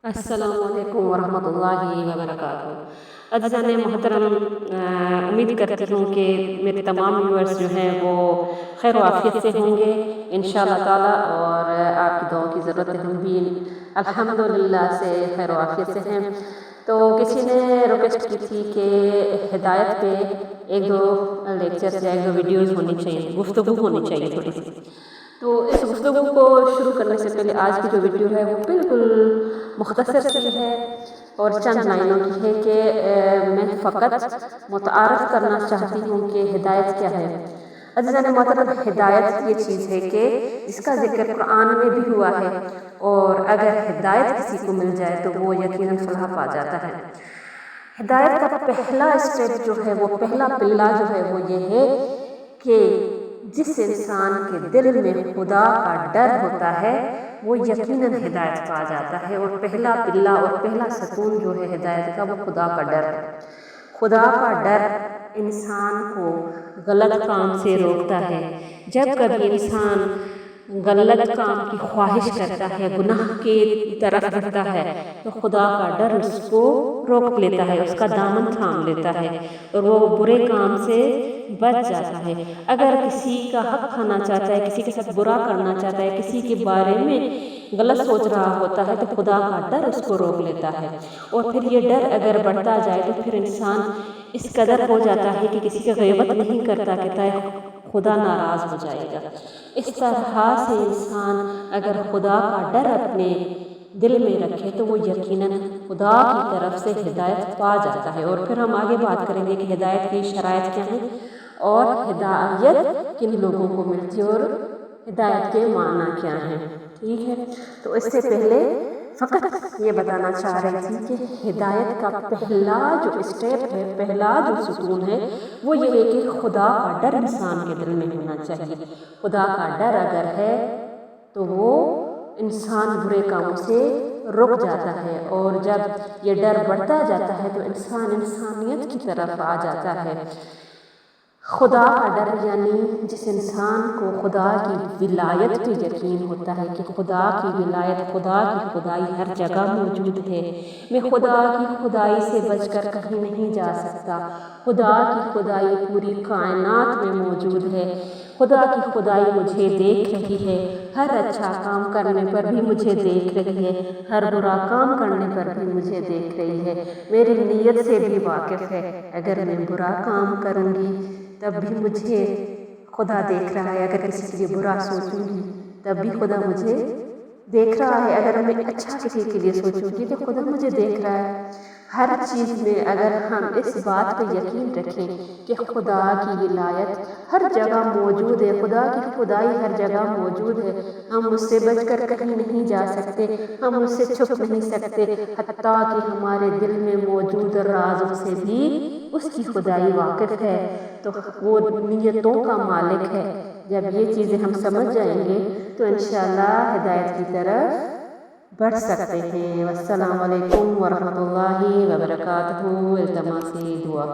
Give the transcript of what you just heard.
السلام علیکم ورحمۃ اللہ وبرکاتہ۔ عزیزان محترم، امید کرتی ہوں کہ میرے تمام ویورز جو ہیں وہ خیر و عافیت سے ہوں گے انشاءاللہ تعالی، اور آپ کی دعاؤں کی ضرورت ہے، ہم بھی الحمدللہ سے خیر و عافیت سے ہیں۔ تو کسی نے ریکویسٹ کی تھی کہ ہدایت پہ ایک دو لیکچرز یا ایک دو ویڈیوز ہونی چاہیے، گفتگو ہونی چاہیے تھوڑی سی۔ تو اس گفتگو کو شروع کرنے سے پہلے آج کی جو ویڈیو ہے وہ بالکل مختصر سی ہے اور چند لائنوں کی ہے کہ میں فقط متعارف کرنا چاہتی ہوں کہ ہدایت کیا ہے۔ عزیزان محترم، ہدایت یہ چیز ہے کہ جس کا ذکر قرآن میں بھی ہوا ہے، اور اگر ہدایت کسی کو مل جائے تو وہ یقیناً فلاح پا جاتا ہے۔ ہدایت کا پہلا اسٹیپ جو ہے، وہ پہلا پلہ جو ہے وہ یہ ہے کہ جس انسان کے دل میں خدا کا ڈر ہوتا ہے وہ یقیناً ہدایت پا جاتا ہے، اور پہلا پلہ اور پہلا ستون جو ہے ہدایت کا وہ خدا کا ڈر ہے۔ خدا کا ڈر انسان کو غلط کام سے روکتا ہے۔ جب کبھی انسان غلط کام کی خواہش کرتا ہے، گناہ کی طرف بڑھتا ہے، تو خدا کا ڈر اس کو روک لیتا ہے، اس کا دامن تھام لیتا ہے، اور وہ برے کام سے بچ جاتا ہے۔ اگر کسی کا حق کھانا چاہتا ہے، کسی کے ساتھ برا کرنا چاہتا ہے، کسی کے بارے میں غلط سوچ رہا ہوتا ہے، تو خدا کا ڈر اس کو روک لیتا ہے۔ اور پھر یہ ڈر اگر بڑھتا جائے تو پھر انسان اس قدر ہو جاتا ہے کہ کسی کی غیبت نہیں کرتا کہ تائے خدا ناراض ہو جائے گا۔ اس طرح سے انسان اگر خدا کا ڈر اپنے دل میں رکھے تو وہ یقیناً خدا کی طرف سے ہدایت پا جاتا ہے۔ اور پھر ہم آگے بات کریں گے کہ ہدایت کی شرائط کیا ہیں، اور ہدایت کن لوگوں کو ملتی ہے، اور ہدایت کے معنی کیا ہیں، ٹھیک ہے۔ تو اس سے پہلے فقط یہ بتانا چاہ رہی تھی کہ ہدایت کا پہلا جو اسٹیپ ہے، پہلا جو ستون ہے، وہ یہ ہے کہ خدا کا ڈر انسان کے دل میں ہونا چاہیے۔ خدا کا ڈر اگر ہے تو وہ انسان برے کاموں سے رک جاتا ہے، اور جب یہ ڈر بڑھتا جاتا ہے تو انسان انسانیت کی طرف آ جاتا ہے۔ خدا کا ڈر یعنی جس انسان کو خدا کی ولایت پہ یقین ہوتا ہے کہ خدا کی ولایت، خدا کی خدائی ہر جگہ موجود ہے، میں خدا کی خدائی سے بچ کر کہیں نہیں جا سکتا، خدا کی خدائی پوری کائنات میں موجود ہے، خدا کی خدائی مجھے دیکھ رہی ہے، ہر اچھا کام کرنے پر بھی مجھے دیکھ رہی ہے، ہر برا کام کرنے پر بھی مجھے دیکھ رہی ہے، میری نیت سے بھی واقف ہے، اگر میں برا کام کروں گی تب بھی مجھے خدا دیکھ رہا ہے، اگر کسی کے لیے برا سوچوں گی تب بھی خدا مجھے دیکھ رہا ہے، اگر میں اچھا کسی کے لیے سوچوں گی تو خدا مجھے دیکھ رہا ہے۔ ہر چیز میں اگر ہم اس بات پہ یقین رکھیں کہ خدا کی ولایت ہر جگہ موجود ہے، خدا کی خدائی ہر جگہ موجود ہے، ہم اس سے بچ کر کہیں نہیں جا سکتے، ہم اس سے چھپ نہیں سکتے، حتیٰ کہ ہمارے دل میں موجود رازوں سے بھی اس کی خدائی واقف ہے، تو وہ نیتوں کا مالک ہے۔ جب یہ چیزیں ہم سمجھ جائیں گے تو انشاءاللہ ہدایت کی طرف بڑھ سکتے ہیں۔ والسلام علیکم ورحمۃ اللہ وبرکاتہ۔ التماس دعا۔